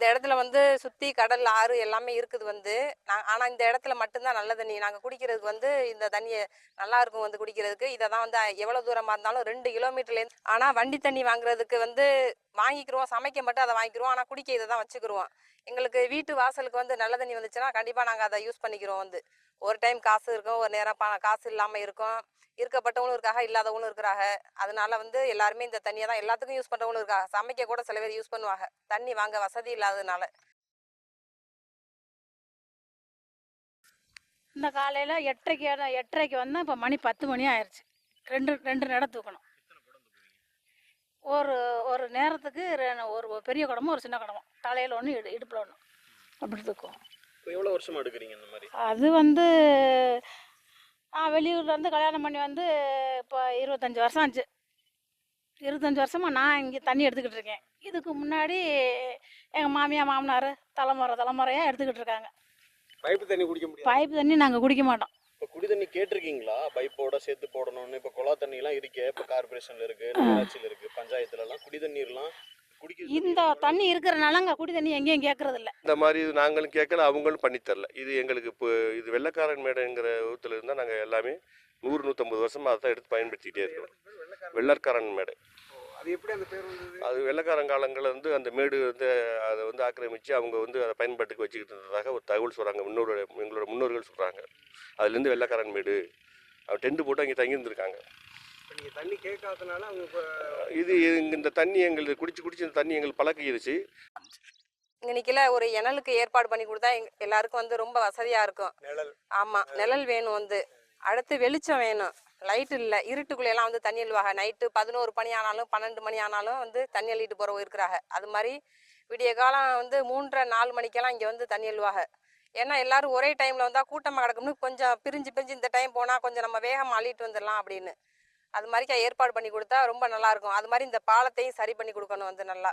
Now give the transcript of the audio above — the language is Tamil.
இந்த இடத்துல வந்து சுற்றி கடல் ஆறு எல்லாமே இருக்குது வந்து ஆனால் இந்த இடத்துல மட்டும்தான் நல்ல தண்ணி நாங்கள் குடிக்கிறதுக்கு வந்து இந்த தண்ணியை நல்லா இருக்கும் வந்து குடிக்கிறதுக்கு. இதை தான் வந்து எவ்வளோ தூரமாக இருந்தாலும் 2 கிலோமீட்டர்லேருந்து. ஆனால் வண்டி தண்ணி வாங்குறதுக்கு வந்து வாங்கிக்கிறோம், சமைக்க மட்டும் அதை வாங்கிக்கிறோம், ஆனால் குடிக்க இதை தான் வச்சுக்கிருவோம். எங்களுக்கு வீட்டு வாசலுக்கு வந்து நல்ல தண்ணி வந்துச்சுன்னா கண்டிப்பாக நாங்கள் அதை யூஸ் பண்ணிக்கிறோம் வந்து. ஒரு டைம் காசு இருக்கும், ஒரு நேரம் காசு இல்லாமல் இருக்கும், இருக்கப்பட்டவங்களும் இருக்காங்க, இல்லாதவங்களும் இருக்கிறாங்க. அதனால வந்து எல்லாருமே இந்த தண்ணியை தான் எல்லாத்துக்கும் யூஸ் பண்ணுறவங்களும் இருக்காங்க. சமைக்க கூட சில பேர் யூஸ் பண்ணுவாங்க, தண்ணி வாங்க வசதி இல்லாததுனால. இந்த காலையில் 8:30க்கு வந்தால் இப்போ மணி 10 மணி ஆயிடுச்சு. ரெண்டு நடம் தூக்கணும். ஒரு நேரத்துக்கு ஒரு பெரிய குடமும் ஒரு சின்ன குடமும், தலையில் ஒன்று இடுப்பில் ஒன்று அப்படி தூக்குவோம். எவ்வளோ வருஷமா எடுக்கிறீங்க இந்த மாதிரி? அது வந்து வெளியூர்லேருந்து கல்யாணம் பண்ணி வந்து இப்போ 25 வருஷம் ஆச்சு. 25 வருஷமாக நான் இங்கே தண்ணி எடுத்துக்கிட்டு இருக்கேன். இதுக்கு முன்னாடி எங்கள் மாமியார் மாமனார் தலைமுறையாக எடுத்துக்கிட்டு இருக்காங்க. பைப்பு தண்ணி குடிக்க முடியாது. பைப்பு தண்ணி நாங்கள் குடிக்க மாட்டோம். இப்போ குடி தண்ணி கேட்டிருக்கீங்களா? பைப்போட சேர்த்து போடணும்னு. இப்போ குழா தண்ணிலாம் இருக்கே, இப்போ கார்பரேஷனில் இருக்குது, நகராட்சியில் இருக்குது, பஞ்சாயத்துலலாம் குடி தண்ணீர்லாம் குடிக்க இந்த தண்ணி இருக்கிறனால அங்கே குடி தண்ணி எங்கேயும் கேட்கறது இல்லை. இந்த மாதிரி நாங்களும் கேட்கல, அவங்களும் பண்ணித்தரல. இது எங்களுக்கு இப்போ இது வெள்ளக்காரன் மேடைங்கிற ஊத்தில் இருந்தால் நாங்கள் எல்லாமே 100-150 வருஷமாக அதை தான் எடுத்து பயன்படுத்திக்கிட்டே இருக்கிறோம். வெள்ளக்காரன் மேடை. அது எப்படி அந்த பேர் வந்தது? அது வெள்ளக்காரன் காலங்களில் வந்து அந்த மேடு வந்து அதை வந்து ஆக்கிரமித்து அவங்க வந்து அதை பயன்பாட்டுக்கு வச்சுக்கிட்டு இருந்ததாக ஒரு தகவல் சொல்கிறாங்க. எங்களோட முன்னோர்கள் சொல்கிறாங்க. அதுலேருந்து வெள்ளக்காரன் மேடு அவன் டென்ட் போட்டு அங்கே தங்கியிருந்துருக்காங்க. நீங்கள் தண்ணி கேட்காதனால அவங்க இது இந்த தண்ணி எங்களுக்கு குடிச்சு இந்த தண்ணி எங்களுக்கு பழக்கிடுச்சு. இங்கே நிற்கல ஒரு இணலுக்கு ஏற்பாடு பண்ணி கொடுத்தா எல்லாருக்கும் வந்து ரொம்ப வசதியாக இருக்கும். நிழல். ஆமாம், நிழல் வேணும் வந்து. அடுத்து வெளிச்சம் வேணும். லைட் இல்லை, இருட்டுக்குள்ளெல்லாம் வந்து தண்ணி அள்ளுவாங்க. நைட்டு 11 மணி ஆனாலும் 12 மணி ஆனாலும் வந்து தண்ணி அள்ளிட்டு போகிறவங்க இருக்கிறாங்க. அது மாதிரி விடிய காலம் வந்து 3:30-4 மணிக்கெல்லாம் இங்கே வந்து தண்ணி அள்ளுவாங்க. ஏன்னா எல்லாரும் ஒரே டைமில் வந்தால் கூட்டமாக கிடக்கும்னு கொஞ்சம் பிரிஞ்சு இந்த டைம் போனால் கொஞ்சம் நம்ம வேகமாக அள்ளிட்டு வந்துடலாம் அப்படின்னு. அது மாதிரி ஏற்பாடு பண்ணி கொடுத்தா ரொம்ப நல்லாயிருக்கும். அது மாதிரி இந்த பாலத்தையும் சரி பண்ணி கொடுக்கணும் வந்து நல்லா.